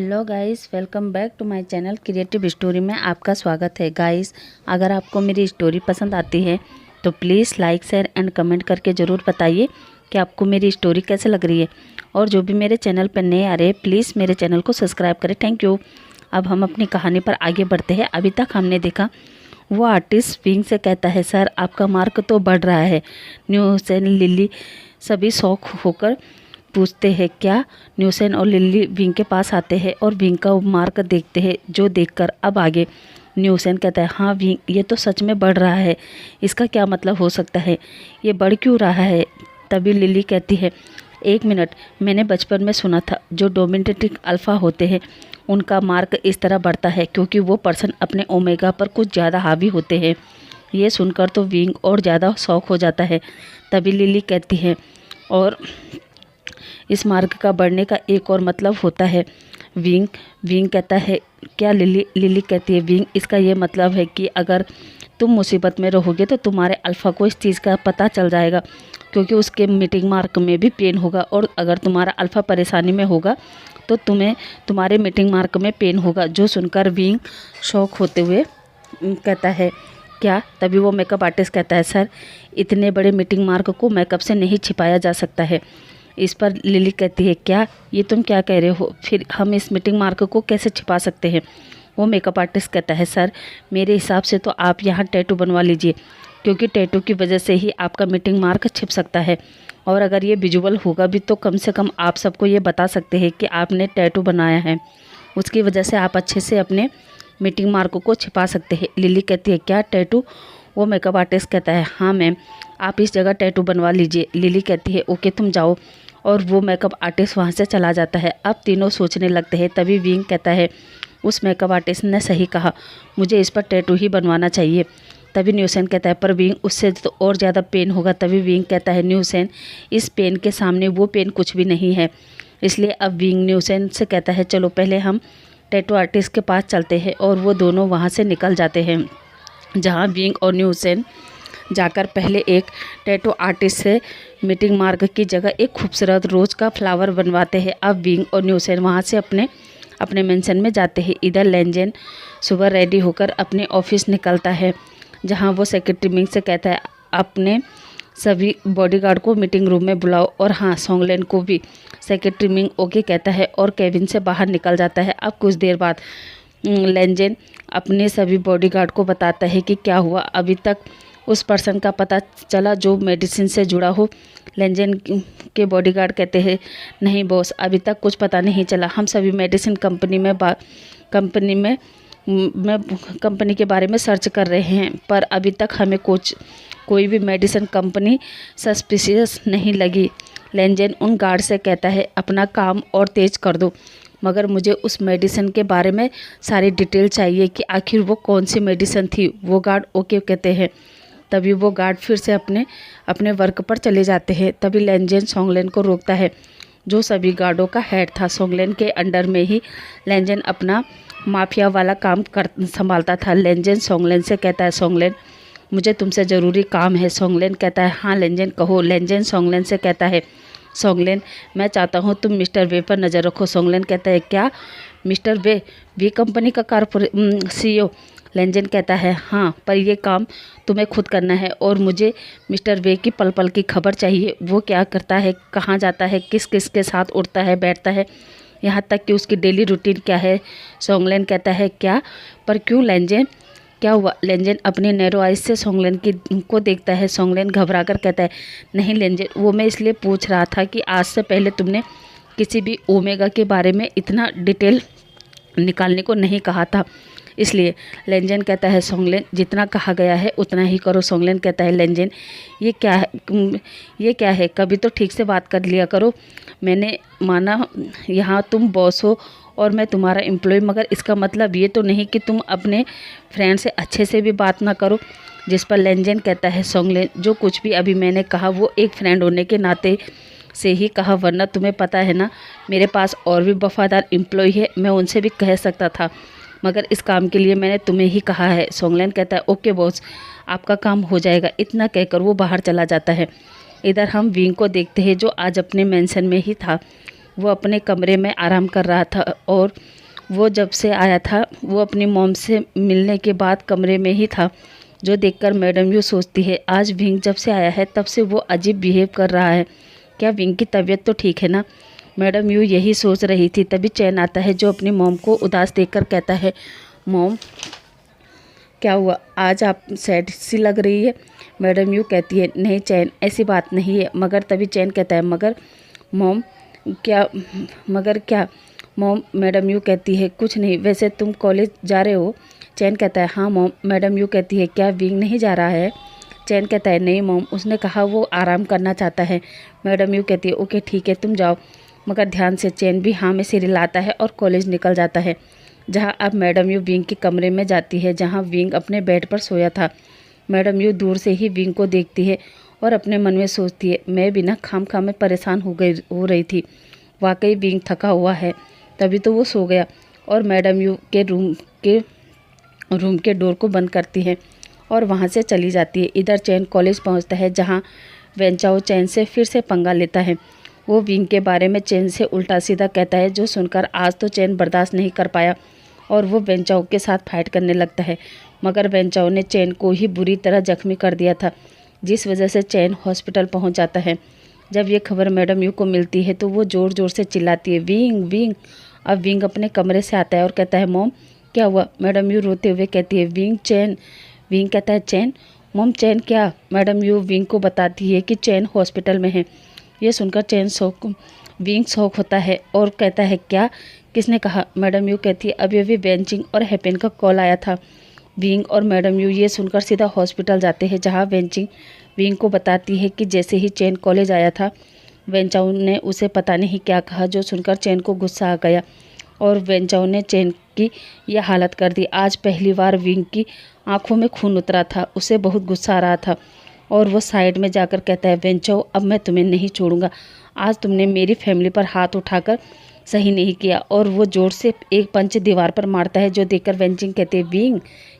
Hello guys, welcome back to my channel creative story में आपका स्वागत है। गाइस, अगर आपको मेरी स्टोरी पसंद आती है तो please like share and comment करके ज़रूर बताइए कि आपको मेरी स्टोरी कैसे लग रही है। और जो भी मेरे चैनल पर नए आ रहे हैं प्लीज़ मेरे चैनल को सब्सक्राइब करें। Thank you. अब हम अपनी कहानी पर आगे बढ़ते हैं। अभी तक हमने देखा वो आर्टिस्ट विंग से कहता है, सर आपका मार्क तो बढ़ रहा है। न्यूसेन लिली सभी शौक होकर पूछते हैं क्या। न्यूसेन और लिली विंग के पास आते हैं और विंग का मार्क देखते हैं, जो देखकर अब आगे न्यूसेन कहता है, हाँ विंग, ये तो सच में बढ़ रहा है। इसका क्या मतलब हो सकता है? ये बढ़ क्यों रहा है? तभी लिली कहती है, एक मिनट, मैंने बचपन में सुना था जो डोमिनेटिंग अल्फ़ा होते हैं उनका मार्क इस तरह बढ़ता है क्योंकि वो पर्सन अपने ओमेगा पर कुछ ज़्यादा हावी होते हैं। ये सुनकर तो विंग और ज़्यादा शौक हो जाता है। तभी लिली कहती है, और इस मार्ग का बढ़ने का एक और मतलब होता है। विंग विंग कहता है, क्या? लिली कहती है, विंग, इसका ये मतलब है कि अगर तुम मुसीबत में रहोगे तो तुम्हारे अल्फ़ा को इस चीज़ का पता चल जाएगा क्योंकि उसके मीटिंग मार्क में भी पेन होगा, और अगर तुम्हारा अल्फ़ा परेशानी में होगा तो तुम्हें तुम्हारे मीटिंग मार्क में पेन होगा। जो सुनकर विंग शौक होते हुए कहता है, क्या? तभी वो मेकअप आर्टिस्ट कहता है, सर इतने बड़े मीटिंग मार्क को मेकअप से नहीं छिपाया जा सकता है। इस पर लिली कहती है, क्या? ये तुम क्या कह रहे हो? फिर हम इस मीटिंग मार्क को कैसे छिपा सकते हैं? वो मेकअप आर्टिस्ट कहता है, सर मेरे हिसाब से तो आप यहाँ टैटू बनवा लीजिए क्योंकि टैटू की वजह से ही आपका मीटिंग मार्क छिप सकता है, और अगर ये विजुअल होगा भी तो कम से कम आप सबको ये बता सकते हैं कि आपने टैटू बनाया है। उसकी वजह से आप अच्छे से अपने मीटिंग मार्क को छिपा सकते हैं। लिली कहती है, क्या टैटू? वो मेकअप आर्टिस्ट कहता है, हाँ मैम, आप इस जगह टैटू बनवा लीजिए। लिली कहती है, ओके तुम जाओ, और वो मेकअप आर्टिस्ट वहाँ से चला जाता है। अब तीनों सोचने लगते हैं। तभी विंग कहता है, उस मेकअप आर्टिस्ट ने सही कहा, मुझे इस पर टैटू ही बनवाना चाहिए। तभी न्यूसेन कहता है, पर विंग, उससे तो और ज़्यादा पेन होगा। तभी विंग कहता है, न्यूसेन, इस पेन के सामने वो पेन कुछ भी नहीं है। इसलिए अब विंग न्यूसेन से कहता है, चलो पहले हम टैटू आर्टिस्ट के पास चलते हैं, और वो दोनों वहाँ से निकल जाते हैं। जहाँ विंग और न्यूसेन जाकर पहले एक टैटू आर्टिस्ट से मीटिंग मार्क की जगह एक खूबसूरत रोज़ का फ्लावर बनवाते हैं। अब विंग और न्यूसेन वहाँ से अपने मेंशन में जाते हैं। इधर लेंजेन सुबह रेडी होकर अपने ऑफिस निकलता है, जहाँ वो सेक्रेटरी मिंग से कहता है, अपने सभी बॉडीगार्ड को मीटिंग रूम में बुलाओ, और हाँ सोंगलेन को भी। सेक्रेटरी मिंग ओके कहता है और केविन से बाहर निकल जाता है। अब कुछ देर बाद लेंजेन अपने सभी बॉडीगार्ड को बताता है कि क्या हुआ। अभी तक उस पर्सन का पता चला जो मेडिसिन से जुड़ा हो। लेंजेन के बॉडीगार्ड कहते हैं, नहीं बॉस, अभी तक कुछ पता नहीं चला। हम सभी मेडिसिन कंपनी के बारे में सर्च कर रहे हैं, पर अभी तक हमें कोई भी मेडिसिन कंपनी सस्पिशियस नहीं लगी। लेंजेन उन गार्ड से कहता है, अपना काम और तेज कर दो, मगर मुझे उस मेडिसिन के बारे में सारी डिटेल चाहिए कि आखिर वो कौन सी मेडिसिन थी। वो गार्ड ओके कहते हैं। तभी वो गार्ड फिर से अपने वर्क पर चले जाते हैं। तभी लेंजेन सोंगलेन को रोकता है, जो सभी गार्डों का हेड था। सोंगलेन के अंडर में ही लेंजेन अपना माफिया वाला काम संभालता था। लेंजेन सोंगलेन से कहता है, सोंगलेन, मुझे तुमसे ज़रूरी काम है। सोंगलेन कहता है, हाँ लेंजेन कहो। लेंजेन सोंगलेन से कहता है, सोंगलेन, मैं चाहता हूँ तुम मिस्टर वे पर नज़र रखो। सोंगलेन कहता है, क्या? मिस्टर वे कंपनी का CEO? लेंजेन कहता है, हाँ, पर यह काम तुम्हें खुद करना है, और मुझे मिस्टर वे की पल पल की खबर चाहिए। वो क्या करता है, कहाँ जाता है, किस किस के साथ उठता है बैठता है, यहाँ तक कि उसकी डेली रूटीन क्या है। सोंगलेन कहता है, क्या? पर क्यों लेंजेन, क्या हुआ? लेंजेन अपने नैरो आइज से सोंगलेन को देखता है। सोंगलेन घबराकर कहता है, नहीं लेंजेन, वो मैं इसलिए पूछ रहा था कि आज से पहले तुमने किसी भी ओमेगा के बारे में इतना डिटेल निकालने को नहीं कहा था, इसलिए। लेंजेन कहता है, सोंगलेन, जितना कहा गया है उतना ही करो। सोंगलेन कहता है, लेंजेन, ये क्या है? कभी तो ठीक से बात कर लिया करो। मैंने माना यहाँ तुम बॉस हो और मैं तुम्हारा एम्प्लॉय, मगर इसका मतलब ये तो नहीं कि तुम अपने फ्रेंड से अच्छे से भी बात ना करो। जिस पर लेंजेन कहता है, सोंगलेन, जो कुछ भी अभी मैंने कहा वो एक फ्रेंड होने के नाते से ही कहा, वरना तुम्हें पता है ना, मेरे पास और भी वफादार एम्प्लॉय है, मैं उनसे भी कह सकता था, मगर इस काम के लिए मैंने तुम्हें ही कहा है। सोंगलेन कहता है, ओके बॉस, आपका काम हो जाएगा। इतना कहकर वो बाहर चला जाता है। इधर हम विंग को देखते हैं, जो आज अपने मेंशन में ही था। वो अपने कमरे में आराम कर रहा था और वो जब से आया था वो अपनी मॉम से मिलने के बाद कमरे में ही था, जो देखकर मैडम यू सोचती है आज विंग जब से आया है तब से वो अजीब बिहेव कर रहा है, क्या विंग की तबीयत तो ठीक है ना। मैडम यू यही सोच रही थी, तभी चैन आता है जो अपनी मॉम को उदास देखकर कहता है, मॉम क्या हुआ, आज आप सैड सी लग रही है। मैडम यू कहती है, नहीं चैन ऐसी बात नहीं है। मगर तभी चैन कहता है, मगर मॉम क्या, मगर क्या मॉम। मैडम यू कहती है, कुछ नहीं, वैसे तुम कॉलेज जा रहे हो। चैन कहता है, हाँ मॉम। मैडम यू कहती है, क्या विंग नहीं जा रहा है। चैन कहता है, नहीं मॉम, उसने कहा वो आराम करना चाहता है। मैडम यू कहती है, ओके ठीक है तुम जाओ, मगर ध्यान से। चैन भी हाँ में सिर हिलाता है और कॉलेज निकल जाता है, जहाँ अब मैडम यू विंग के कमरे में जाती है जहाँ विंग अपने बेड पर सोया था। मैडम यू दूर से ही विंग को देखती है और अपने मन में सोचती है, मैं बिना खाम में परेशान हो रही थी, वाकई विंग थका हुआ है, तभी तो वो सो गया। और मैडम यू के रूम के डोर को बंद करती है और वहाँ से चली जाती है। इधर चैन कॉलेज पहुँचता है जहाँ वेंचाओ चैन से फिर से पंगा लेता है। वो विंग के बारे में चैन से उल्टा सीधा कहता है, जो सुनकर आज तो चैन बर्दाश्त नहीं कर पाया और वो वेंचाओ के साथ फाइट करने लगता है। मगर वेंचाओ ने चैन को ही बुरी तरह जख्मी कर दिया था, जिस वजह से चैन हॉस्पिटल पहुंच जाता है। जब ये खबर मैडम यू को मिलती है तो वो ज़ोर ज़ोर से चिल्लाती है, विंग विंग। अब विंग अपने कमरे से आता है और कहता है, मॉम क्या हुआ। मैडम यू रोते हुए कहती है, विंग चैन। विंग कहता है, चैन। मॉम चैन क्या। मैडम यू विंग को बताती है कि चैन हॉस्पिटल में है। ये सुनकर विंग शौक होता है और कहता है, क्या, किसने कहा। मैडम यू कहती है, अभी अभी वेंचिंग और हैपेन का कॉल आया था। विंग और मैडम यू ये सुनकर सीधा हॉस्पिटल जाते हैं, जहाँ वेंचिंग विंग को बताती है कि जैसे ही चैन कॉलेज आया था वेंचाओ ने उसे पता नहीं क्या कहा, जो सुनकर चैन को गुस्सा आ गया और वेंचाओ ने चैन की यह हालत कर दी। आज पहली बार विंग की आंखों में खून उतरा था, उसे बहुत गुस्सा आ रहा था और वो साइड में जाकर कहता है, वेंचाओ अब मैं तुम्हें नहीं छोड़ूंगा, आज तुमने मेरी फैमिली पर हाथ उठाकर सही नहीं किया। और वो जोर से एक पंच दीवार पर मारता है, जो देखकर वेंचिंग कहते हैं, विंग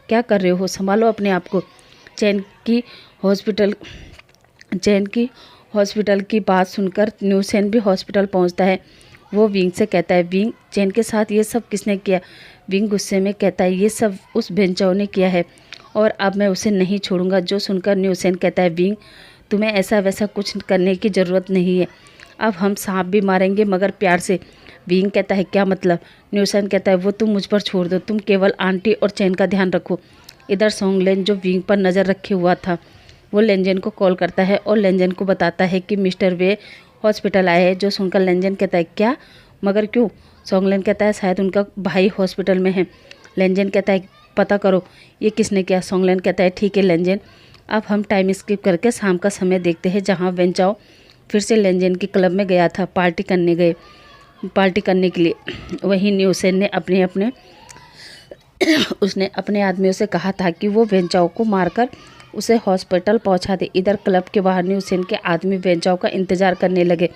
क्या कर रहे हो, संभालो अपने आप को। चैन की हॉस्पिटल की बात सुनकर न्यूसेन भी हॉस्पिटल पहुंचता है। वो विंग से कहता है, विंग चैन के साथ ये सब किसने किया। विंग गुस्से में कहता है, ये सब उस वेंचाओ ने किया है और अब मैं उसे नहीं छोड़ूंगा। जो सुनकर न्यूसेन कहता है, विंग तुम्हें ऐसा वैसा कुछ करने की ज़रूरत नहीं है, अब हम सांप भी मारेंगे मगर प्यार से। विंग कहता है, क्या मतलब। न्यूसेन कहता है, वो तुम मुझ पर छोड़ दो, तुम केवल आंटी और चैन का ध्यान रखो। इधर सोंगलेन जो विंग पर नज़र रखे हुआ था वो लेंजन को कॉल करता है और लेंजन को बताता है कि मिस्टर वे हॉस्पिटल आए हैं। जो सुनकर लेंजन कहता है, क्या, मगर क्यों। सोंगलेन कहता है, शायद उनका भाई हॉस्पिटल में है। लेंजन कहता है, पता करो ये किसने किया। सोंगलेन कहता है, ठीक है लेंजन, अब हम टाइम स्किप करके शाम का समय देखते हैं, जहाँ वेंचाओ फिर से लेंजन के क्लब में गया था पार्टी करने के लिए। वहीं न्यूसेन ने उसने अपने आदमियों से कहा था कि वो वेंचाओ को मारकर उसे हॉस्पिटल पहुंचा दे। इधर क्लब के बाहर न्यूसेन के आदमी वेंचाओ का इंतजार करने लगे,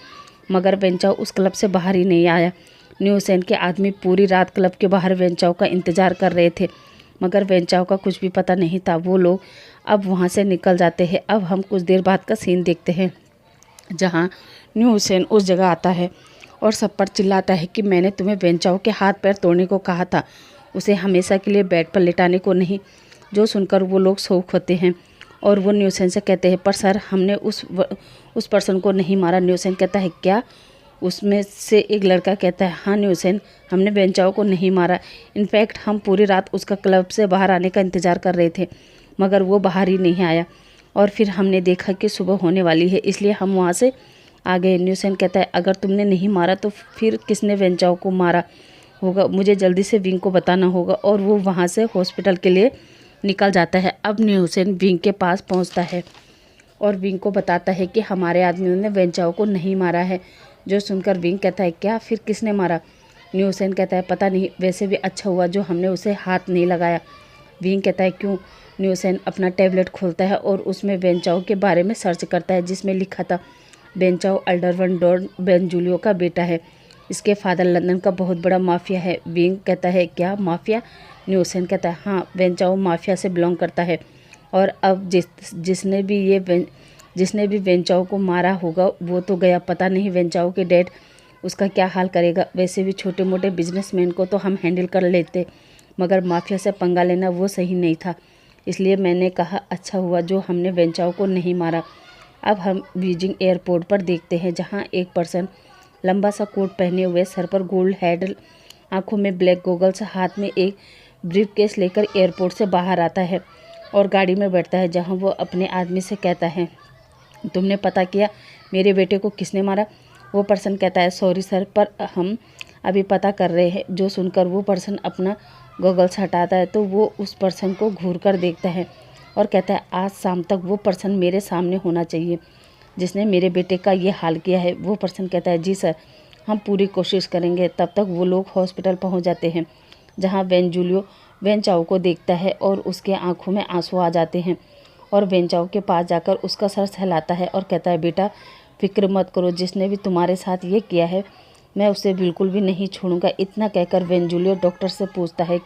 मगर वेंचाओ उस क्लब से बाहर ही नहीं आया। न्यूसेन के आदमी पूरी रात क्लब के बाहर वेंचाओ का इंतजार कर रहे थे, मगर वेंचाओ का कुछ भी पता नहीं था। वो लोग अब वहाँ से निकल जाते हैं। अब हम कुछ देर बाद का सीन देखते हैं, जहाँ न्यूसेन उस जगह आता है और सब पर चिल्लाता है कि मैंने तुम्हें वेंचाओ के हाथ पैर तोड़ने को कहा था, उसे हमेशा के लिए बेड पर लिटाने को नहीं। जो सुनकर वो लोग शौक होते हैं और वो न्यूसेन से कहते हैं, पर सर हमने उस पर्सन को नहीं मारा। न्यूसेन कहता है, क्या। उसमें से एक लड़का कहता है, हाँ न्यूसेन, हमने वेंचाओ को नहीं मारा, इनफैक्ट हम पूरी रात उसका क्लब से बाहर आने का इंतज़ार कर रहे थे, मगर वो बाहर ही नहीं आया और फिर हमने देखा कि सुबह होने वाली है, इसलिए हम वहाँ से आ गए। न्यूसेन कहता है, अगर तुमने नहीं मारा तो फिर किसने वेंचाओ को मारा होगा, मुझे जल्दी से विंग को बताना होगा। और वो वहाँ से हॉस्पिटल के लिए निकल जाता है। अब न्यूसेन विंग के पास पहुँचता है और विंग को बताता है कि हमारे आदमियों ने वेंचाओ को नहीं मारा है। जो सुनकर विंग कहता है, क्या, फिर किसने मारा। न्यूसेन कहता है, पता नहीं, वैसे भी अच्छा हुआ जो हमने उसे हाथ नहीं लगाया। विंग कहता है, क्यों। न्यूसेन अपना टैबलेट खोलता है और उसमें वेंचाओ के बारे में सर्च करता है, जिसमें लिखा था, वेंचाओ अल्डरवन डॉन बेंजुलियो का बेटा है, इसके फादर लंदन का बहुत बड़ा माफिया है। विंग कहता है, क्या, माफिया। न्यूसेन कहता है, हाँ, वेंचाओ माफिया से बिलोंग करता है और अब जिसने भी वेंचाओ को मारा होगा वो तो गया, पता नहीं वेंचाओ के डैड उसका क्या हाल करेगा। वैसे भी छोटे मोटे बिजनेसमैन को तो हम हैंडल कर लेते, मगर माफिया से पंगा लेना वो सही नहीं था। इसलिए मैंने कहा अच्छा हुआ जो हमने वेंचाओ को नहीं मारा। अब हम बीजिंग एयरपोर्ट पर देखते हैं, जहाँ एक पर्सन लंबा सा कोट पहने हुए, सर पर गोल्ड हेड, आंखों में ब्लैक गॉगल्स, हाथ में एक ब्रीफ केस लेकर एयरपोर्ट से बाहर आता है और गाड़ी में बैठता है, जहाँ वो अपने आदमी से कहता है तुमने पता किया मेरे बेटे को किसने मारा। वो पर्सन कहता है सॉरी सर, पर हम अभी पता कर रहे हैं। जो सुनकर वो पर्सन अपना गॉगल्स हटाता है तो वो उस पर्सन को घूर कर देखता है और कहता है आज शाम तक वो पर्सन मेरे सामने होना चाहिए जिसने मेरे बेटे का ये हाल किया है। वो पर्सन कहता है जी सर, हम पूरी कोशिश करेंगे। तब तक वो लोग हॉस्पिटल पहुंच जाते हैं, जहां वेंजुलियो वेंचाओ को देखता है और उसके आंखों में आंसू आ जाते हैं और वेंचाओ के पास जाकर उसका सर सहलाता है और कहता है बेटा फिक्र मत करो, जिसने भी तुम्हारे साथ ये किया है मैं उसे बिल्कुल भी नहीं छोड़ूंगा। इतना कहकर वेंजुलियो डॉक्टर से पूछता है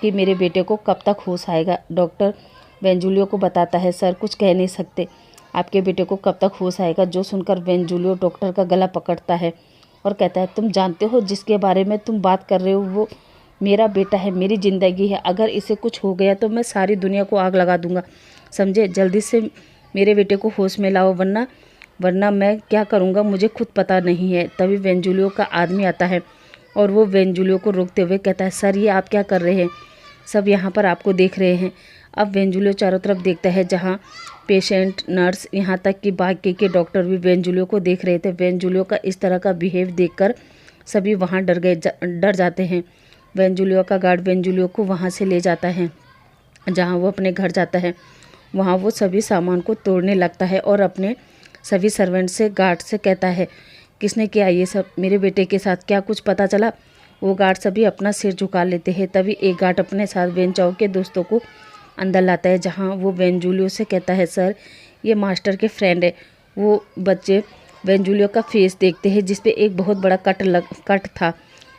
कि मेरे बेटे को कब तक होश आएगा। डॉक्टर वेंजुलियो को बताता है सर कुछ कह नहीं सकते, आपके बेटे को कब तक होश आएगा। जो सुनकर वेंजुलियो डॉक्टर का गला पकड़ता है और कहता है तुम जानते हो जिसके बारे में तुम बात कर रहे हो वो मेरा बेटा है, मेरी ज़िंदगी है। अगर इसे कुछ हो गया तो मैं सारी दुनिया को आग लगा दूंगा, समझे। जल्दी से मेरे बेटे को होश में लाओ, वरना मैं क्या करूँगा मुझे खुद पता नहीं है। तभी वेंजुलियो का आदमी आता है और वो वेंजुलियो को रोकते हुए कहता है सर ये आप क्या कर रहे हैं, सब यहाँ पर आपको देख रहे हैं। अब वेंजुलियो चारों तरफ देखता है, जहाँ पेशेंट, नर्स, यहाँ तक कि बाकी के डॉक्टर भी वेंजुलियो को देख रहे थे। वेंजुलियो का इस तरह का बिहेव देखकर सभी वहाँ डर जाते हैं। वेंजुलियो का गार्ड वेंजुलियो को वहाँ से ले जाता है, जहाँ वो अपने घर जाता है। वहाँ वो सभी सामान को तोड़ने लगता है और अपने सभी सर्वेंट से, गार्ड से कहता है किसने किया ये सब, मेरे बेटे के साथ क्या कुछ पता चला। वो गार्ड सभी अपना सिर झुका लेते हैं। तभी एक गार्ड अपने साथ वेंचाओ के दोस्तों को अंदर लाता है, जहाँ वो वेंजुलियो से कहता है सर ये मास्टर के फ्रेंड है। वो बच्चे वेंजुलियो का फेस देखते हैं जिसपे एक बहुत बड़ा कट था।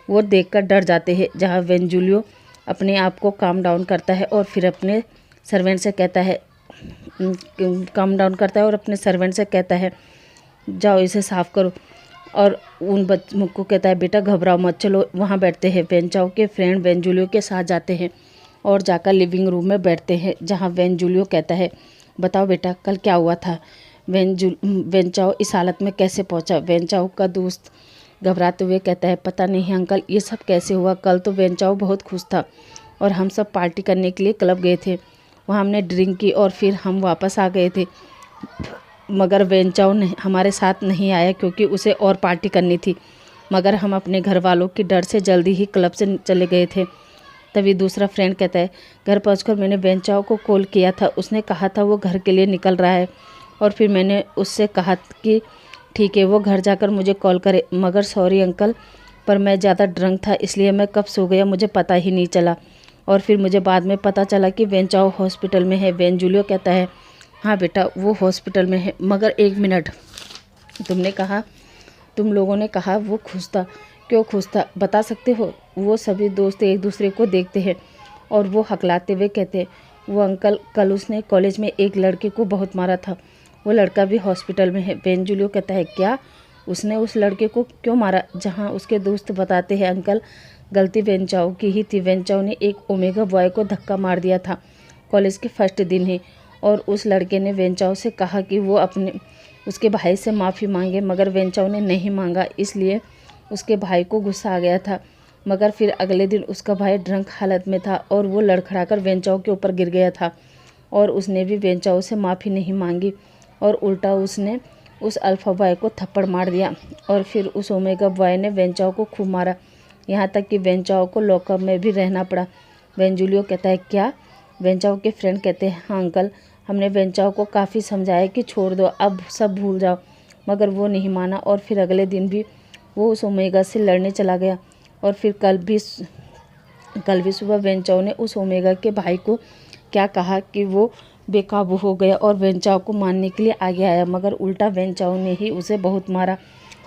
वो देखकर डर जाते हैं, जहाँ वेंजुलियो अपने आप को काम डाउन करता है और फिर अपने सर्वेंट से कहता है और अपने सर्वेंट से कहता है जाओ इसे साफ़ करो। और उन बच्चों को कहता है बेटा घबराओ मत, चलो वहाँ बैठते हैं। वेंचाओ के फ्रेंड वेंजुलियो के साथ जाते हैं और जाकर लिविंग रूम में बैठते हैं, जहाँ वेंजुलियो कहता है बताओ बेटा कल क्या हुआ था। वेंचाओ इस हालत में कैसे पहुँचा। वेंचाओ का दोस्त घबराते हुए कहता है पता नहीं अंकल ये सब कैसे हुआ। कल तो वेंचाओ बहुत खुश था और हम सब पार्टी करने के लिए क्लब गए थे, वहाँ हमने ड्रिंक की और फिर हम वापस आ गए थे, मगर वेंचाओ हमारे साथ नहीं आया क्योंकि उसे और पार्टी करनी थी। मगर हम अपने घर वालों की डर से जल्दी ही क्लब से चले गए थे। तभी दूसरा फ्रेंड कहता है घर पहुंचकर मैंने वेंचाओ को कॉल किया था, उसने कहा था वो घर के लिए निकल रहा है और फिर मैंने उससे कहा कि ठीक है वो घर जाकर मुझे कॉल करे, मगर सॉरी अंकल पर मैं ज़्यादा ड्रंक था इसलिए मैं कब सो गया मुझे पता ही नहीं चला और फिर मुझे बाद में पता चला कि वेंचाओ हॉस्पिटल में है। वेंजुलियो कहता है हाँ बेटा वो हॉस्पिटल में है, मगर एक मिनट, तुम लोगों ने कहा वो खुश था, क्यों खुश था बता सकते हो। वो सभी दोस्त एक दूसरे को देखते हैं और वो हकलाते हुए कहते हैं वो अंकल कल उसने कॉलेज में एक लड़के को बहुत मारा था, वो लड़का भी हॉस्पिटल में है। वेंजुलियो कहता है क्या उसने उस लड़के को क्यों मारा। जहाँ उसके दोस्त बताते हैं अंकल गलती वेंचाओ की ही थी, वेंचाओ ने एक ओमेगा बॉय को धक्का मार दिया था कॉलेज के फर्स्ट दिन ही, और उस लड़के ने वेंचाओ से कहा कि वो उसके भाई से माफ़ी मांगे, मगर वेंचाओ ने नहीं मांगा, इसलिए उसके भाई को गुस्सा आ गया था। मगर फिर अगले दिन उसका भाई ड्रंक हालत में था और वो लड़खड़ाकर वेंचाओ के ऊपर गिर गया था और उसने भी वेंचाओ से माफ़ी नहीं मांगी और उल्टा उसने उस अल्फा बॉय को थप्पड़ मार दिया और फिर उस ओमेगा बॉय ने वेंचाओ को खूब मारा, यहाँ तक कि वेंचाओ को लॉकअप में भी रहना पड़ा। वेंजुलियो कहता है क्या। वेंचाओ के फ्रेंड कहते हैं हाँ अंकल हमने वेंचाओ को काफ़ी समझाया कि छोड़ दो अब सब भूल जाओ, मगर वो नहीं माना और फिर अगले दिन भी वो उस ओमेगा से लड़ने चला गया और फिर कल भी सुबह वेंचाओ ने उस ओमेगा के भाई को क्या कहा कि वो बेकाबू हो गया और वेंचाओ को मारने के लिए आगे आया, मगर उल्टा वेंचाओ ने ही उसे बहुत मारा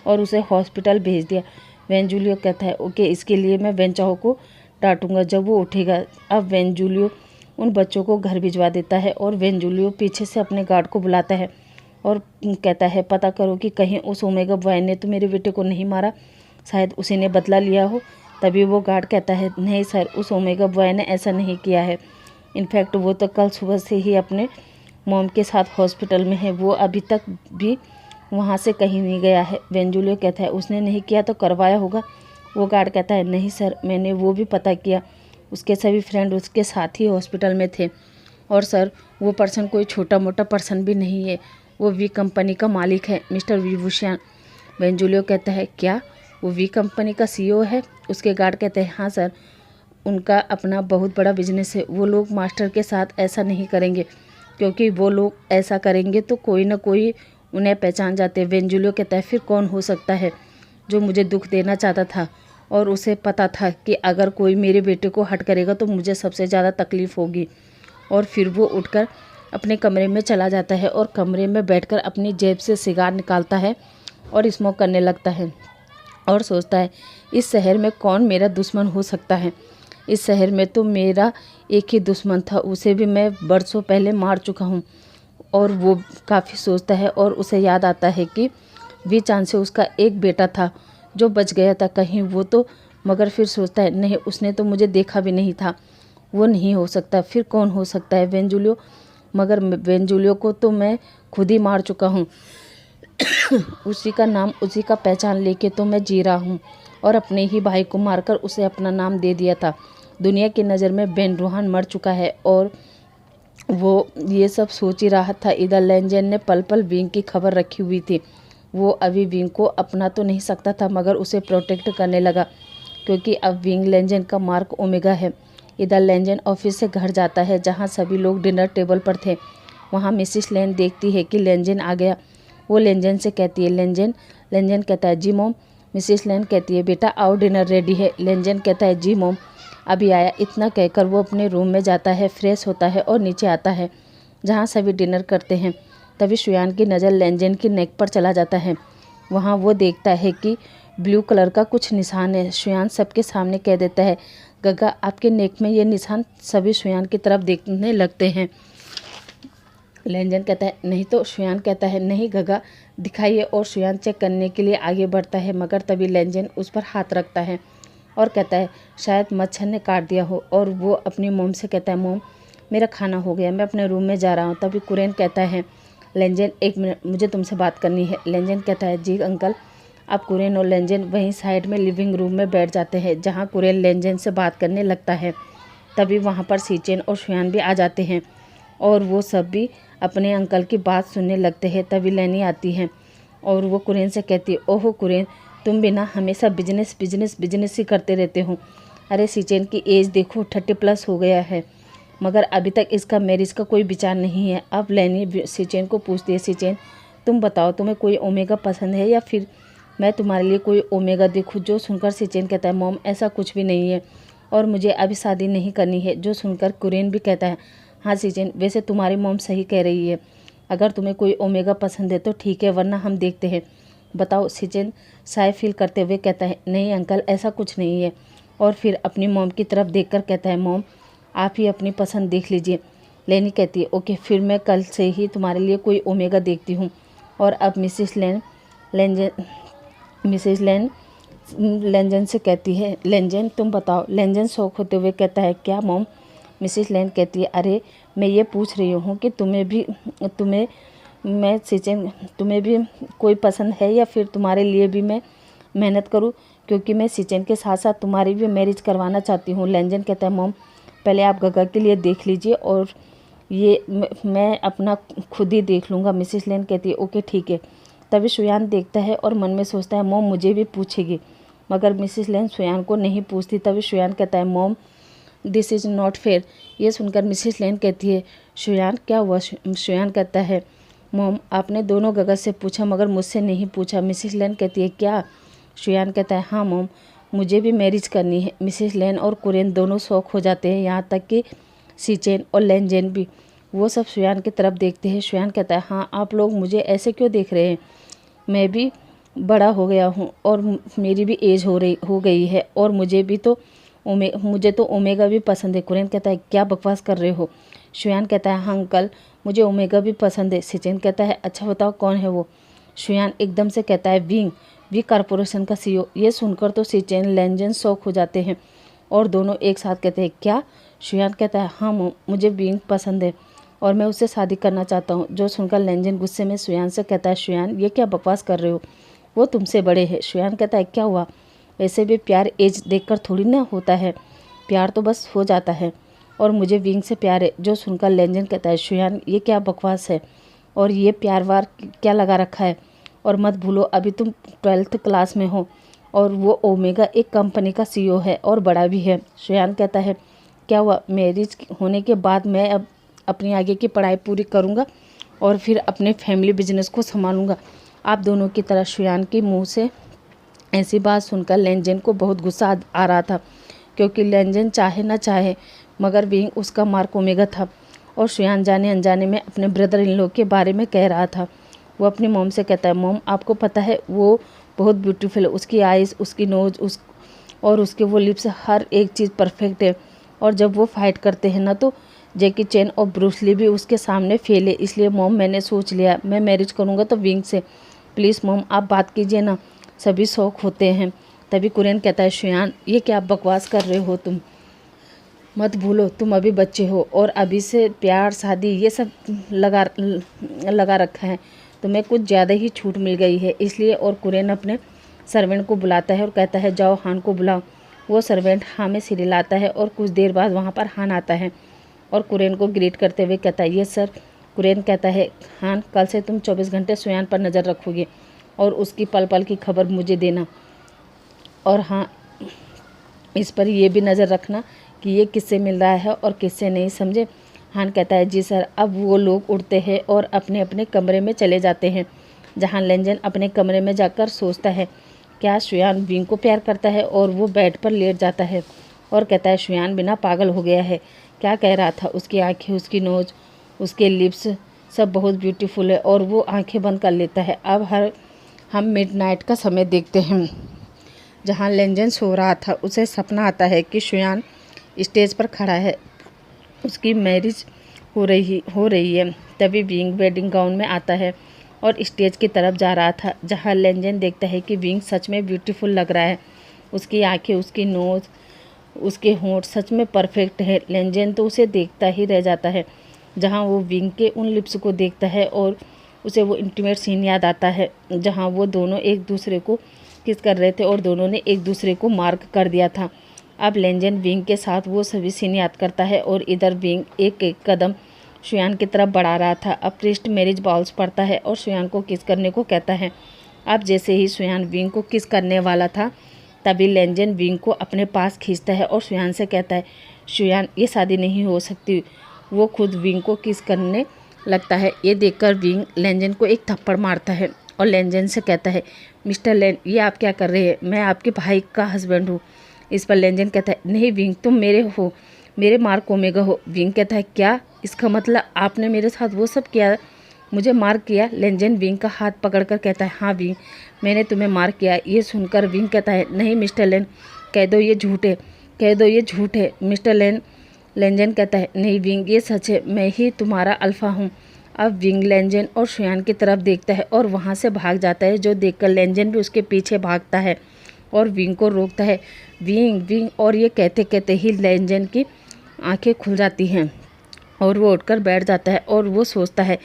और उसे हॉस्पिटल भेज दिया। वेंजुलियो कहता है ओके इसके लिए मैं वेंचाओ को डांटूंगा जब वो उठेगा। अब वेंजुलियो उन बच्चों को घर भिजवा देता है और वेंजुलियो पीछे से अपने गार्ड को बुलाता है और कहता है पता करो कि कहीं उस ओमेगा बॉय ने तो मेरे बेटे को नहीं मारा, शायद उसी ने बदला लिया हो। तभी वो गार्ड कहता है नहीं सर, उस ओमेगा बॉय ने ऐसा नहीं किया है। इनफैक्ट वो तो कल सुबह से ही अपने मॉम के साथ हॉस्पिटल में है, वो अभी तक भी वहाँ से कहीं नहीं गया है। बेंजुलियो कहता है उसने नहीं किया तो करवाया होगा। वो गार्ड कहता है नहीं सर, मैंने वो भी पता किया, उसके सभी फ्रेंड उसके साथ ही हॉस्पिटल में थे। और सर वो पर्सन कोई छोटा मोटा पर्सन भी नहीं है, वो वी कंपनी का मालिक है, मिस्टर विभूषण। बेंजुलियो कहता है क्या, वो वी कंपनी का CEO है? उसके गार्ड कहते हैं हाँ सर, उनका अपना बहुत बड़ा बिजनेस है। वो लोग मास्टर के साथ ऐसा नहीं करेंगे, क्योंकि वो लोग ऐसा करेंगे तो कोई ना कोई उन्हें पहचान जाते। बेंजुलियो कहता है फिर कौन हो सकता है जो मुझे दुख देना चाहता था, और उसे पता था कि अगर कोई मेरे बेटे को हर्ट करेगा तो मुझे सबसे ज़्यादा तकलीफ़ होगी। और फिर वो उठकर अपने कमरे में चला जाता है और कमरे में बैठकर अपनी जेब से सिगार निकालता है और स्मोक करने लगता है और सोचता है इस शहर में कौन मेरा दुश्मन हो सकता है। इस शहर में तो मेरा एक ही दुश्मन था, उसे भी मैं बरसों पहले मार चुका हूँ। और वो काफ़ी सोचता है और उसे याद आता है कि वी चांद से उसका एक बेटा था जो बच गया था कहीं वो तो, मगर फिर सोचता है नहीं, उसने तो मुझे देखा भी नहीं था, वो नहीं हो सकता। फिर कौन हो सकता है? बेंजुलियो। मगर बेंजुलियो को तो मैं खुद ही मार चुका हूँ। उसी का नाम, उसी का पहचान लेके तो मैं जी रहा हूँ, और अपने ही भाई को मारकर उसे अपना नाम दे दिया था। दुनिया की नज़र में बेन रोहान मर चुका है और वो ये सब सोच ही रहा था। इधर लेंजेन ने पल पल विंग की खबर रखी हुई थी। वो अभी विंग को अपना तो नहीं सकता था, मगर उसे प्रोटेक्ट करने लगा, क्योंकि अब विंग लेंजेन का मार्क ओमेगा है। इधर लेंजेन ऑफिस से घर जाता है, जहाँ सभी लोग डिनर टेबल पर थे। वहाँ मिसिस लेन देखती है कि लेंजेन आ गया। वो लेंजेन से कहती है लेंजेन। लेंजेन कहता है जी मॉम। मिसिस लेन कहती है बेटा आओ, डिनर रेडी है। लेंजेन कहता है जी मॉम, अभी आया। इतना कहकर वो अपने रूम में जाता है, फ्रेश होता है और नीचे आता है जहाँ सभी डिनर करते हैं। तभी शुयान की नज़र लेंजेन की नेक पर चला जाता है। वहाँ वो देखता है कि ब्लू कलर का कुछ निशान है। शुयान सबके सामने कह देता है गगा आपके नेक में ये निशान। सभी शुयान की तरफ देखने लगते हैं। लेंजेन कहता है नहीं तो। शुयान कहता है नहीं गगा दिखाइए, और शुयान चेक करने के लिए आगे बढ़ता है, मगर तभी लेंजेन उस पर हाथ रखता है और कहता है शायद मच्छर ने काट दिया हो। और वो अपनी मोम से कहता है मोम मेरा खाना हो गया, मैं अपने रूम में जा रहा हूँ। तभी कुरेन कहता है लेंजेन एक मिनट, मुझे तुमसे बात करनी है। लेंजेन कहता है जी अंकल। अब कुरेन और लेंजेन वहीं साइड में लिविंग रूम में बैठ जाते हैं, जहाँ कुरेन लेंजेन से बात करने लगता है। तभी वहाँ पर सीचेन और शुयान भी आ जाते हैं और वो सब भी अपने अंकल की बात सुनने लगते हैं। तभी लेनी आती है और वो कुरेन से कहती है ओहो कुरेन, तुम भी ना हमेशा बिजनेस बिजनेस बिजनेस ही करते रहते हो। अरे सीचेन की एज देखो 30+ हो गया है, मगर अभी तक इसका मैरिज का कोई विचार नहीं है। अब लेनी सीचेन को पूछती है सीचेन तुम बताओ तुम्हें कोई ओमेगा पसंद है या फिर मैं तुम्हारे लिए कोई ओमेगा देखूं। जो सुनकर सीचेन कहता है मॉम ऐसा कुछ भी नहीं है और मुझे अभी शादी नहीं करनी है। जो सुनकर कुरेन भी कहता है हाँ सीचेन, वैसे तुम्हारी मॉम सही कह रही है, अगर तुम्हें कोई ओमेगा पसंद है तो ठीक है, वरना हम देखते हैं। बताओ। सीचेन साय फील करते हुए कहता है नहीं अंकल ऐसा कुछ नहीं है, और फिर अपनी मॉम की तरफ देखकर कहता है मॉम आप ही अपनी पसंद देख लीजिए। लेनी कहती है ओके, फिर मैं कल से ही तुम्हारे लिए कोई ओमेगा देखती हूँ। और अब मिसिस लेन लेंजन से कहती है लेंजन तुम बताओ। लेंजन शौक होते हुए कहता है क्या मॉम। मिसिस लेन कहती है अरे मैं ये पूछ रही हूँ कि तुम्हें भी कोई पसंद है या फिर तुम्हारे लिए भी मैं मेहनत करूँ, क्योंकि मैं सीचेन के साथ साथ तुम्हारी भी मैरिज करवाना चाहती हूँ। लेंजन कहता है मॉम पहले आप गगा के लिए देख लीजिए और ये मैं अपना खुद ही देख लूँगा। मिसिस लेन कहती है ओके ठीक है। तभी शुयान देखता है और मन में सोचता है मॉम मुझे भी पूछेगी, मगर मिसिस लेन शुयान को नहीं पूछती। तभी शुयान कहता है mom this is not fair. ये सुनकर मिसिस लेन कहती है शुयान क्या हुआ। शुयान कहता है मॉम आपने दोनों गगा से पूछा मगर मुझसे नहीं पूछा। मिसिस लेन कहती है क्या। शुयान कहता है हाँ मॉम मुझे भी मैरिज करनी है। मिसिस लेन और कुरेन दोनों शौक हो जाते हैं, यहाँ तक कि सीचेन और लेंजेन भी। वो सब शुयान की तरफ देखते हैं। शुयान कहता है हाँ आप लोग मुझे ऐसे क्यों देख रहे हैं, मैं भी बड़ा हो गया हूँ और मेरी भी एज हो गई है और मुझे तो ओमेगा भी पसंद है। कुरेन कहता है क्या बकवास कर रहे हो। शुयान कहता है हाँ अंकल मुझे ओमेगा भी पसंद है। सचिन कहता है अच्छा बताओ कौन है वो। शुयान एकदम से कहता है विंग, वी कॉरपोरेशन का CEO। ये सुनकर तो सचिन लेंजन शौक हो जाते हैं और दोनों एक साथ कहते हैं क्या। शुयान कहता है हाँ मुझे विंग पसंद है और मैं उससे शादी करना चाहता हूँ। जो सुनकर लेंजन गुस्से में शुयान से कहता है शुयान ये क्या बकवास कर रहे हो, वो तुमसे बड़े हैं। शुयान कहता है क्या हुआ, वैसे भी प्यार एज देखकर थोड़ी ना होता है, प्यार तो बस हो जाता है और मुझे विंग से प्यार है। जो सुनकर लेंजन कहता है शुयान ये क्या बकवास है और ये प्यार वार क्या लगा रखा है, और मत भूलो अभी तुम 12th क्लास में हो और वो ओमेगा एक कंपनी का CEO है और बड़ा भी है। शुयान कहता है क्या हुआ, मैरिज होने के बाद मैं अब अपनी आगे की पढ़ाई पूरी करूँगा और फिर अपने फैमिली बिजनेस को संभालूंगा आप दोनों की तरह। शुयान के मुंह से ऐसी बात सुनकर लेंजन को बहुत गुस्सा आ रहा था, क्योंकि लेंजन चाहे ना चाहे मगर विंग उसका मार्क ओमेगा था और शुयान जाने अनजाने में अपने ब्रदर इन लॉ के बारे में कह रहा था। वो अपनी मॉम से कहता है मॉम आपको पता है वो बहुत ब्यूटीफुल है, उसकी आइज़, उसकी नोज, और उसके वो लिप्स, हर एक चीज़ परफेक्ट है। और जब वो फाइट करते हैं ना तो जैकी चैन और ब्रूस ली भी उसके सामने फेल है। इसलिए मॉम मैंने सोच लिया मैं मैरिज करूँगा तो विंग से। प्लीज़ मॉम आप बात कीजिए ना, सभी शौक होते हैं। तभी कुरियन कहता है शुयान ये क्या बकवास कर रहे हो तुम, मत भूलो तुम अभी बच्चे हो और अभी से प्यार शादी ये सब लगा रखा है, तुम्हें कुछ ज़्यादा ही छूट मिल गई है इसलिए। और कुरियन अपने सर्वेंट को बुलाता है और कहता है जाओ हान को बुलाओ। वो सर्वेंट हाँ में सिर हिलाता है और कुछ देर बाद वहाँ पर हान आता है और कुरियन को ग्रीट करते हुए कहता है ये सर। कुरियन कहता है हान कल से तुम 24 घंटे शुयान पर नज़र रखोगे और उसकी पल पल की खबर मुझे देना, और हाँ इस पर यह भी नज़र रखना कि ये किससे मिल रहा है और किससे नहीं, समझे। हान कहता है जी सर। अब वो लोग उठते हैं और अपने अपने कमरे में चले जाते हैं, जहाँ लेंजन अपने कमरे में जाकर सोचता है क्या शुयान विंग को प्यार करता है, और वो बेड पर लेट जाता है और कहता है शुयान बिना पागल हो गया है, क्या कह रहा था, उसकी आँखें, उसकी नोज, उसके लिप्स सब बहुत ब्यूटीफुल है। और वो आंखें बंद कर लेता है। अब हम मिडनाइट का समय देखते हैं, जहाँ लेंजन सो रहा था उसे सपना आता है कि शुयान स्टेज पर खड़ा है, उसकी मैरिज हो रही है। तभी विंग वेडिंग गाउन में आता है और स्टेज की तरफ जा रहा था, जहाँ लेंजन देखता है कि विंग सच में ब्यूटीफुल लग रहा है। उसकी आंखें, उसकी नोज, उसके होंठ सच में परफेक्ट है। लेंजन तो उसे देखता ही रह जाता है, जहाँ वो विंग के उन लिप्स को देखता है और उसे वो इंटीमेट सीन याद आता है जहाँ वो दोनों एक दूसरे को किस कर रहे थे और दोनों ने एक दूसरे को मार्क कर दिया था। अब लेंजन विंग के साथ वो सभी सीन याद करता है और इधर विंग एक एक कदम शुयान की तरफ बढ़ा रहा था। अब प्रिस्ट मैरिज बाउल्स पड़ता है और शुयान को किस करने को कहता है। अब जैसे ही शुयान विंग को किस करने वाला था तभी लेंजन विंग को अपने पास खींचता है और शुयान से कहता है शुयान ये शादी नहीं हो सकती। वो खुद विंग को किस करने लगता है। ये देखकर विंग लेंजन को एक थप्पड़ मारता है और लेंजन से कहता है मिस्टर लेन ये आप क्या कर रहे हैं, मैं आपके भाई का हस्बैंड हूँ। इस पर लेंजन कहता है नहीं विंग तुम मेरे हो, मेरे मार्क ओमेगा हो। विंग कहता है क्या, इसका मतलब आपने मेरे साथ वो सब किया, मुझे मार्क किया। लेंजन विंग का हाथ पकड़कर कहता है हाँ विंग मैंने तुम्हें मार्क किया। ये सुनकर विंग कहता है नहीं मिस्टर लेन कह दो ये झूठ है, कह दो ये झूठ है मिस्टर लेन। लेंजन कहता है नहीं विंग ये सच है, मैं ही तुम्हारा अल्फा हूँ। अब विंग लेंजन और शुयान की तरफ देखता है और वहाँ से भाग जाता है, जो देखकर लेंजन भी उसके पीछे भागता है और विंग को रोकता है। विंग विंग और ये कहते कहते ही लेंजन की आंखें खुल जाती हैं और वो उठकर बैठ जाता है और वो सोचता है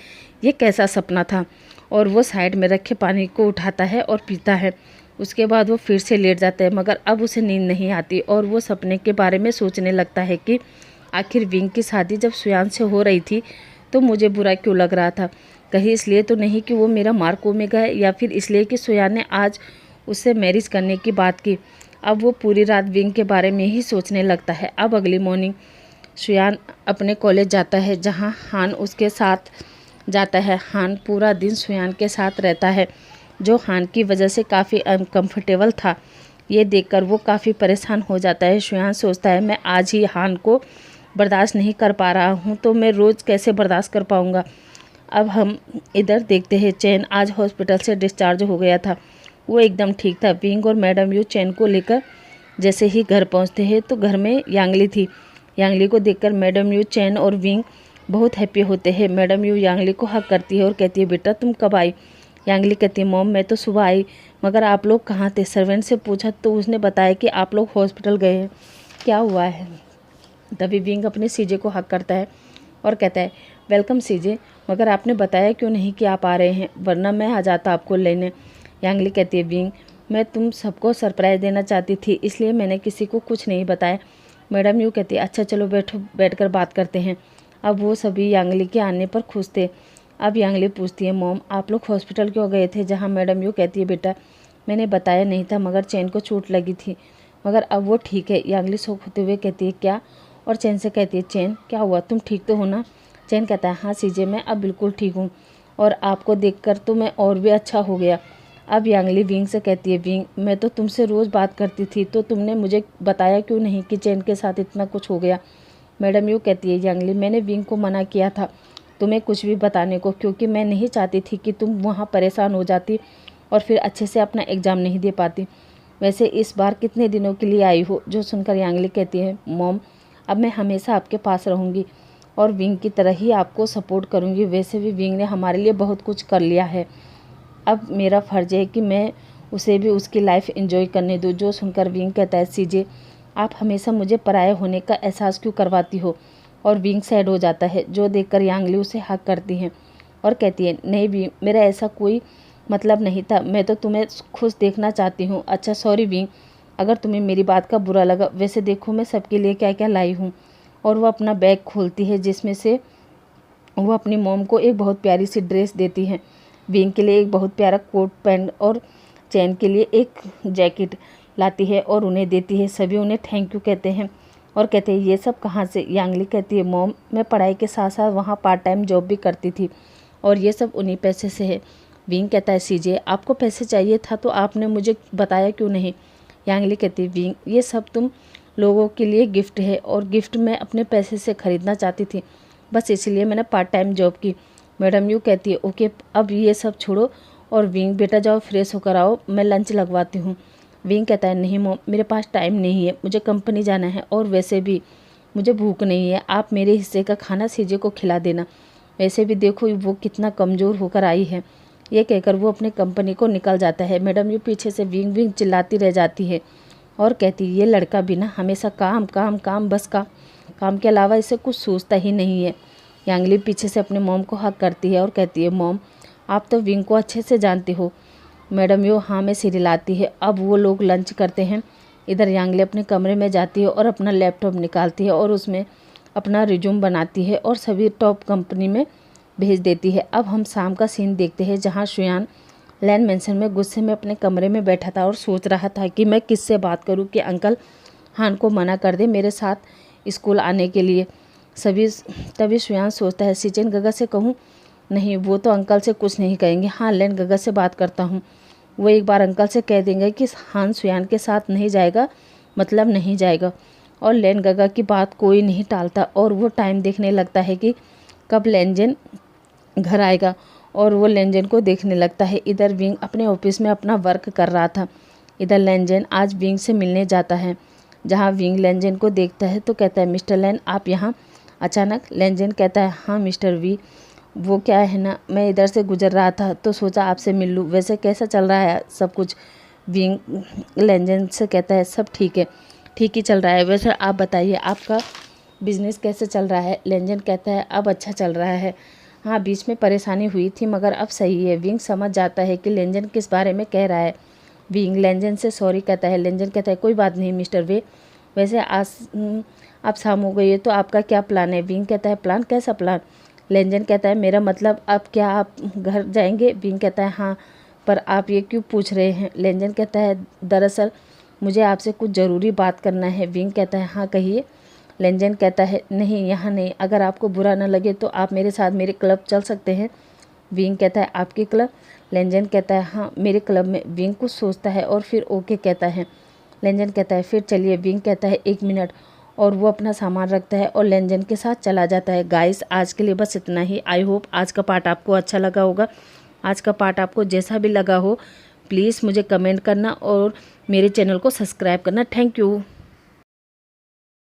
ये कैसा सपना था, और वो साइड में रखे पानी को उठाता है और पीता है। उसके बाद वो फिर से लेट जाता है, मगर अब उसे नींद नहीं आती और वो सपने के बारे में सोचने लगता है कि आखिर विंग की शादी जब शुयान से हो रही थी तो मुझे बुरा क्यों लग रहा था, कहीं इसलिए तो नहीं कि वो मेरा मार्क ओमेगा है, या फिर इसलिए कि शुयान ने आज उससे मैरिज करने की बात की। अब वो पूरी रात विंग के बारे में ही सोचने लगता है। अब अगली मॉर्निंग शुयान अपने कॉलेज जाता है, जहाँ हान उसके साथ जाता है। हान पूरा दिन शुयान के साथ रहता है, जो हान की वजह से काफ़ी अनकम्फर्टेबल था। ये देखकर वो काफ़ी परेशान हो जाता है। शुयान सोचता है मैं आज ही हान को बर्दाश्त नहीं कर पा रहा हूँ तो मैं रोज़ कैसे बर्दाश्त कर पाऊँगा। अब हम इधर देखते हैं चैन आज हॉस्पिटल से डिस्चार्ज हो गया था, वो एकदम ठीक था। विंग और मैडम यू चैन को लेकर जैसे ही घर पहुँचते हैं तो घर में यांगली थी। यांगली को देखकर मैडम यू चैन और विंग बहुत हैप्पी होते हैं। मैडम यू यांगली को हक करती है और कहती है बेटा तुम कब आई। यांगली कहती है मॉम मैं तो सुबह आई, मगर आप लोग कहाँ थे। सर्वेंट से पूछा तो उसने बताया कि आप लोग हॉस्पिटल गए हैं, क्या हुआ है। तभी विंग अपने सीजे को हक करता है और कहता है वेलकम सीजे, मगर आपने बताया क्यों नहीं कि आप आ रहे हैं, वरना मैं आ जाता आपको लेने। यांगली कहती है विंग मैं तुम सबको सरप्राइज़ देना चाहती थी, इसलिए मैंने किसी को कुछ नहीं बताया। मैडम यू कहती है अच्छा चलो बैठो, बैठकर बात करते हैं। अब वो सभी यांगली के आने पर खुश थे। अब यांगली पूछती है मॉम आप लोग हॉस्पिटल क्यों गए थे। जहाँ मैडम यू कहती है बेटा मैंने बताया नहीं था, मगर चैन को चोट लगी थी, मगर अब वो ठीक है। यांगली शौक होते हुए कहती है क्या, और चैन से कहती है चैन क्या हुआ, तुम ठीक तो हो ना। चैन कहता है हाँ सीजे मैं अब बिल्कुल ठीक हूँ, और आपको देखकर तो मैं और भी अच्छा हो गया। अब यांगली विंग से कहती है विंग मैं तो तुमसे रोज़ बात करती थी, तो तुमने मुझे बताया क्यों नहीं कि चैन के साथ इतना कुछ हो गया। मैडम यू कहती है यांगली मैंने विंग को मना किया था तुम्हें कुछ भी बताने को, क्योंकि मैं नहीं चाहती थी कि तुम वहाँ परेशान हो जाती और फिर अच्छे से अपना एग्ज़ाम नहीं दे पाती। वैसे इस बार कितने दिनों के लिए आई हो। जो सुनकर यांगली कहती है मॉम अब मैं हमेशा आपके पास रहूँगी और विंग की तरह ही आपको सपोर्ट करूँगी। वैसे भी विंग ने हमारे लिए बहुत कुछ कर लिया है, अब मेरा फ़र्ज़ है कि मैं उसे भी उसकी लाइफ एंजॉय करने दूँ। जो सुनकर विंग कहता है सीजे आप हमेशा मुझे पराये होने का एहसास क्यों करवाती हो। और विंग सैड हो जाता है, जो देखकर यांगली उसे हक करती है और कहती है नहीं विंग मेरा ऐसा कोई मतलब नहीं था, मैं तो तुम्हें खुश देखना चाहती हूँ। अच्छा सॉरी विंग अगर तुम्हें मेरी बात का बुरा लगा, वैसे देखो मैं सबके लिए क्या क्या लाई हूँ। और वो अपना बैग खोलती है जिसमें से वो अपनी मॉम को एक बहुत प्यारी सी ड्रेस देती है, विंग के लिए एक बहुत प्यारा कोट पैंट और चैन के लिए एक जैकेट लाती है और उन्हें देती है। सभी उन्हें थैंक यू कहते हैं और कहते हैं ये सब कहाँ से। यांगली कहती है मॉम मैं पढ़ाई के साथ साथ वहाँ पार्ट टाइम जॉब भी करती थी और ये सब उन्हीं पैसे से है। विंग कहता है सीजे आपको पैसे चाहिए था तो आपने मुझे बताया क्यों नहीं। यांगली कहती है विंग ये सब तुम लोगों के लिए गिफ्ट है और गिफ्ट मैं अपने पैसे से ख़रीदना चाहती थी, बस इसलिए मैंने पार्ट टाइम जॉब की। मैडम यू कहती है ओके अब ये सब छोड़ो और विंग बेटा जाओ फ्रेश होकर आओ, मैं लंच लगवाती हूँ। विंग कहता है नहीं मॉम मेरे पास टाइम नहीं है, मुझे कंपनी जाना है और वैसे भी मुझे भूख नहीं है, आप मेरे हिस्से का खाना सीजे को खिला देना। वैसे भी देखो वो कितना कमज़ोर होकर आई है। ये कहकर वो अपने कंपनी को निकल जाता है। मैडम यू पीछे से विंग विंग चिल्लाती रह जाती है और कहती ये लड़का भी ना हमेशा काम काम काम, बस काम के अलावा इसे कुछ सोचता ही नहीं है। यांगली पीछे से अपने मॉम को हक करती है और कहती है मॉम आप तो विंग को अच्छे से जानती हो। मैडम यू हाँ में सिर हिलाती है। अब वो लोग लंच करते हैं। इधर यांगली अपने कमरे में जाती है और अपना लैपटॉप निकालती है और उसमें अपना रिज्यूम बनाती है और सभी टॉप कंपनी में भेज देती है। अब हम शाम का सीन देखते हैं जहाँ शुयान लैंड मेंशन में गुस्से में अपने कमरे में बैठा था और सोच रहा था कि मैं किससे बात करूं कि अंकल हान को मना कर दे मेरे साथ स्कूल आने के लिए। तभी शुयान सोचता है सीचेन गगा से कहूं, नहीं वो तो अंकल से कुछ नहीं कहेंगे। हाँ लैंड गगा से बात करता हूँ, वो एक बार अंकल से कह देंगे कि हान शुयान के साथ नहीं जाएगा मतलब नहीं जाएगा। और लैंड गगा की बात कोई नहीं टालता और वो टाइम देखने लगता है कि कब लेंजन घर आएगा और वो लेंजन को देखने लगता है। इधर विंग अपने ऑफिस में अपना वर्क कर रहा था। इधर लेंजन आज विंग से मिलने जाता है। जहाँ विंग लेंजन को देखता है तो कहता है मिस्टर लैन आप यहाँ अचानक। लेंजन कहता है हाँ मिस्टर वी वो क्या है ना मैं इधर से गुजर रहा था तो सोचा आपसे मिल लूँ, वैसे कैसा चल रहा है सब कुछ। विंग लेंजन से कहता है सब ठीक है, ठीक ही चल रहा है, वैसे आप बताइए आपका बिजनेस कैसे चल रहा है। लेंजन कहता है अब अच्छा चल रहा है, हाँ बीच में परेशानी हुई थी मगर अब सही है। विंग समझ जाता है कि लेंजन किस बारे में कह रहा है। विंग लेंजन से सॉरी कहता है। लेंजन कहता है कोई बात नहीं मिस्टर वे, वैसे आज अब शाम हो गई है तो आपका क्या प्लान है। विंग कहता है प्लान, कैसा प्लान। लेंजन कहता है मेरा मतलब अब क्या आप घर जाएंगे। विंग कहता है हाँ पर आप ये क्यों पूछ रहे हैं। लेंजन कहता है दरअसल मुझे आपसे कुछ ज़रूरी बात करना है। विंग कहता है हाँ कहिए। लेंजन कहता है नहीं यहाँ नहीं, अगर आपको बुरा ना लगे तो आप मेरे साथ मेरे क्लब चल सकते हैं। विंग कहता है आपके क्लब। लेंजन कहता है हाँ मेरे क्लब में। विंग कुछ सोचता है और फिर ओके कहता है। लेंजन कहता है फिर चलिए। विंग कहता है 1 मिनट और वो अपना सामान रखता है और लेंजन के साथ चला जाता है। गाइस आज के लिए बस इतना ही। आई होप आज का पार्ट आपको अच्छा लगा होगा। आज का पार्ट आपको जैसा भी लगा हो प्लीज़ मुझे कमेंट करना और मेरे चैनल को सब्सक्राइब करना। Thank you.